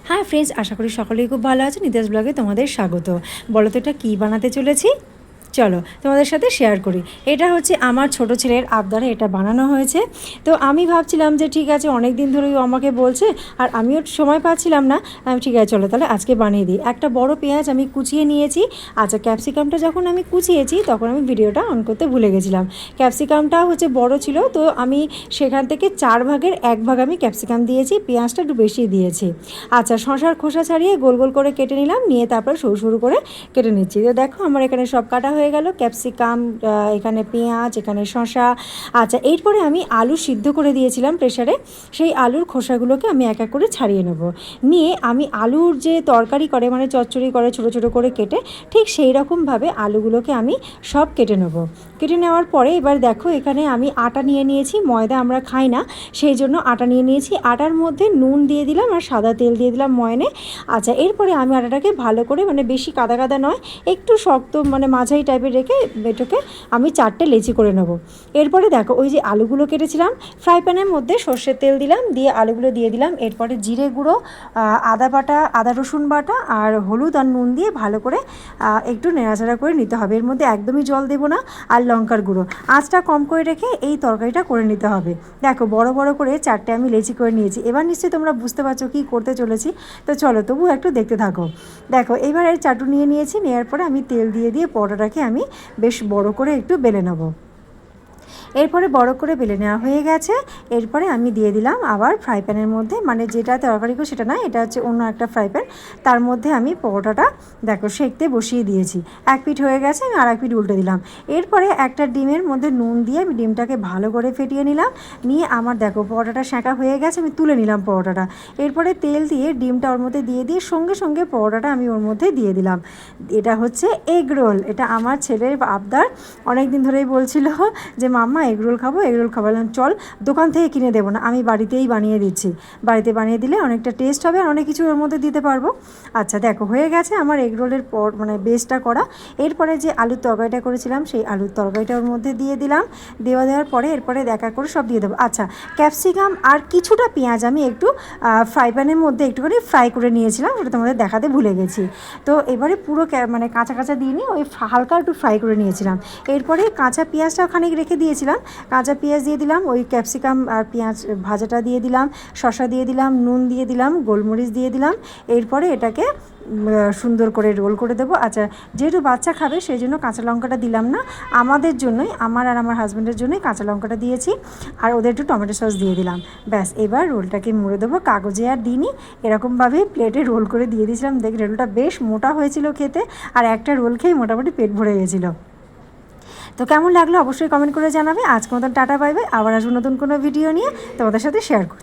Hi friends, আশা করি সকলেই খুব ভালো আছে। নিতেশ ব্লগে তোমাদের স্বাগত। বলো তো এটা কী বানাতে চলেছি, চলো তোমাদের সাথে শেয়ার করি। এটা হচ্ছে আমার ছোট ছেলের আবদারে এটা বানানো হয়েছে। তো আমি ভাবছিলাম যে ঠিক আছে, অনেক দিন ধরেই ও আমাকে বলছে আর আমিও সময় পাচ্ছিলাম না। আমি ঠিক আছে চলো তাহলে আজকে বানিয়ে দিই। একটা বড় পেঁয়াজ আমি কুচিয়ে নিয়েছি। আচ্ছা, ক্যাপসিকামটা যখন আমি কুচিয়েছি তখন আমি ভিডিওটা অন করতে ভুলে গেছিলাম। ক্যাপসিকামটা হচ্ছে বড় ছিল, তো আমি সেখান থেকে 1/4 ভাগ আমি ক্যাপসিকাম দিয়েছি, পেঁয়াজটা একটু বেশি দিয়েছি। আচ্ছা, শশার খোসা ছাড়িয়ে গোল গোল করে কেটে নিলাম, নিয়ে তারপর সরু সরু করে কেটে নিচ্ছি। তো দেখো আমার এখানে সব কাটা হয়ে গেল, ক্যাপসিকাম, এখানে পেঁয়াজ, এখানে শশা। আচ্ছা, এরপরে আমি আলু সিদ্ধ করে দিয়েছিলাম প্রেসারে, সেই আলুর খোসাগুলোকে আমি এক এক করে ছাড়িয়ে নেব। নিয়ে আমি আলুর যে তরকারি করে, মানে চচ্চড়ি করে ছোটো ছোটো করে কেটে, ঠিক সেই রকমভাবে আলুগুলোকে আমি সব কেটে নেব। কেটে নেওয়ার পরে এবার দেখো এখানে আমি আটা নিয়ে নিয়েছি, ময়দা আমরা খাই না সেই জন্য আটা নিয়ে নিয়েছি। আটার মধ্যে নুন দিয়ে দিলাম আর সাদা তেল দিয়ে দিলাম ময়নে। আচ্ছা, এরপরে আমি আটাটাকে ভালো করে, মানে বেশি কাদা কাদা নয়, একটু শক্ত মানে মাঝারি টাইপের রেখে এটাকে আমি 4টে লেচি করে নেব। এরপরে দেখো ওই যে আলুগুলো কেটেছিলাম, ফ্রাই প্যানের মধ্যে সর্ষের তেল দিলাম, দিয়ে আলুগুলো দিয়ে দিলাম। এরপরে জিরে গুঁড়ো, আদা বাটা, আদা রসুন বাটা আর হলুদ আর নুন দিয়ে ভালো করে একটু নেড়াচাড়া করে নিতে হবে। এর মধ্যে একদমই জল দেবো না। আর লঙ্কার গুঁড়ো, আঁচটা কম করে রেখে এই তরকারিটা করে নিতে হবে। দেখো বড় বড় করে 4টে আমি লেচি করে নিয়েছি। এবার নিশ্চয়ই তোমরা বুঝতে পারছো কী করতে চলেছি। তো চলো তবু একটু দেখতে থাকো। দেখো এবার এই চাটু নিয়ে নিয়েছি, নেওয়ার পরে আমি তেল দিয়ে দিয়ে পরোটাটাকে আমি বেশ বড় করে একটু বেলে নেবো। এরপরে বড় করে বেলে নেওয়া হয়ে গেছে। এরপরে আমি দিয়ে দিলাম আবার ফ্রাই প্যানের মধ্যে, মানে যেটা তরকারি করে সেটা না, এটা হচ্ছে অন্য একটা ফ্রাই প্যান। তার মধ্যে আমি পরোটাটা দেখো সেঁকতে বসিয়ে দিয়েছি। এক পিঠ হয়ে গেছে, আমি আর এক পিঠ উল্টে দিলাম। এরপরে একটা ডিমের মধ্যে নুন দিয়ে আমি ডিমটাকে ভালো করে ফেটিয়ে নিলাম। নিয়ে আমার দেখো পরোটাটা সেঁকা হয়ে গেছে, আমি তুলে নিলাম পরোটাটা। এরপরে তেল দিয়ে ডিমটা ওর মধ্যে দিয়ে দিয়ে সঙ্গে সঙ্গে পরোটাটা আমি ওর মধ্যে দিয়ে দিলাম। এটা হচ্ছে এগ রোল। এটা আমার ছেলের আবদার, অনেক দিন ধরেই বলছিল যে মাম্মা এগরোল খাবো, এগরোল খাওয়ালাম। চল দোকান থেকে কিনে দেবো না, আমি বাড়িতেই বানিয়ে দিচ্ছি। বাড়িতে বানিয়ে দিলে অনেকটা টেস্ট হবে আর অনেক কিছু ওর মধ্যে দিতে পারবো। আচ্ছা দেখো হয়ে গেছে আমার এগরোলের পর মানে বেসটা করা। এরপরে যে আলুর তরকারিটা করেছিলাম সেই আলুর তরকারিটা ওর মধ্যে দিয়ে দিলাম। দেওয়ার পরে এরপরে দেখা করে সব দিয়ে দেবো। আচ্ছা, ক্যাপসিকাম আর কিছুটা পেঁয়াজ আমি একটু ফ্রাই প্যানের মধ্যে একটুখানি ফ্রাই করে নিয়েছিলাম, ওটা তোমাদের দেখাতে ভুলে গেছি। তো এবারে পুরো মানে কাঁচা কাঁচা দিয়ে নিয়ে ওই হালকা একটু ফ্রাই করে নিয়েছিলাম। এরপরে কাঁচা পেঁয়াজটাও খানিক রেখে দিয়েছিলাম, কাঁচা পেঁয়াজ দিয়ে দিলাম, ওই ক্যাপসিকাম আর পেঁয়াজ ভাজাটা দিয়ে দিলাম, শসা দিয়ে দিলাম, নুন দিয়ে দিলাম, গোলমরিচ দিয়ে দিলাম। এরপরে এটাকে সুন্দর করে রোল করে দেবো। আচ্ছা, যেহেতু বাচ্চা খাবে সেই জন্য কাঁচা লঙ্কাটা দিলাম না, আমাদের জন্যই, আমার আর আমার হাজব্যান্ডের জন্যই কাঁচা লঙ্কাটা দিয়েছি। আর ওদের একটু টমেটো সস দিয়ে দিলাম। ব্যাস, এবার রোলটাকে মুড়ে দেবো। কাগজে আর দিইনি, এরকমভাবেই প্লেটে রোল করে দিয়ে দিয়েছিলাম। দেখ রোলটা বেশ মোটা হয়েছিল খেতে, আর একটা রোল খেয়ে মোটামুটি পেট ভরে গেছিলো। তো কেমন লাগলো অবশ্যই কমেন্ট করে জানাবে। আজকের মতন টাটা, বাই বাই। আবার আসবো নতুন কোনো ভিডিও নিয়ে তোমাদের সাথে শেয়ার করতে।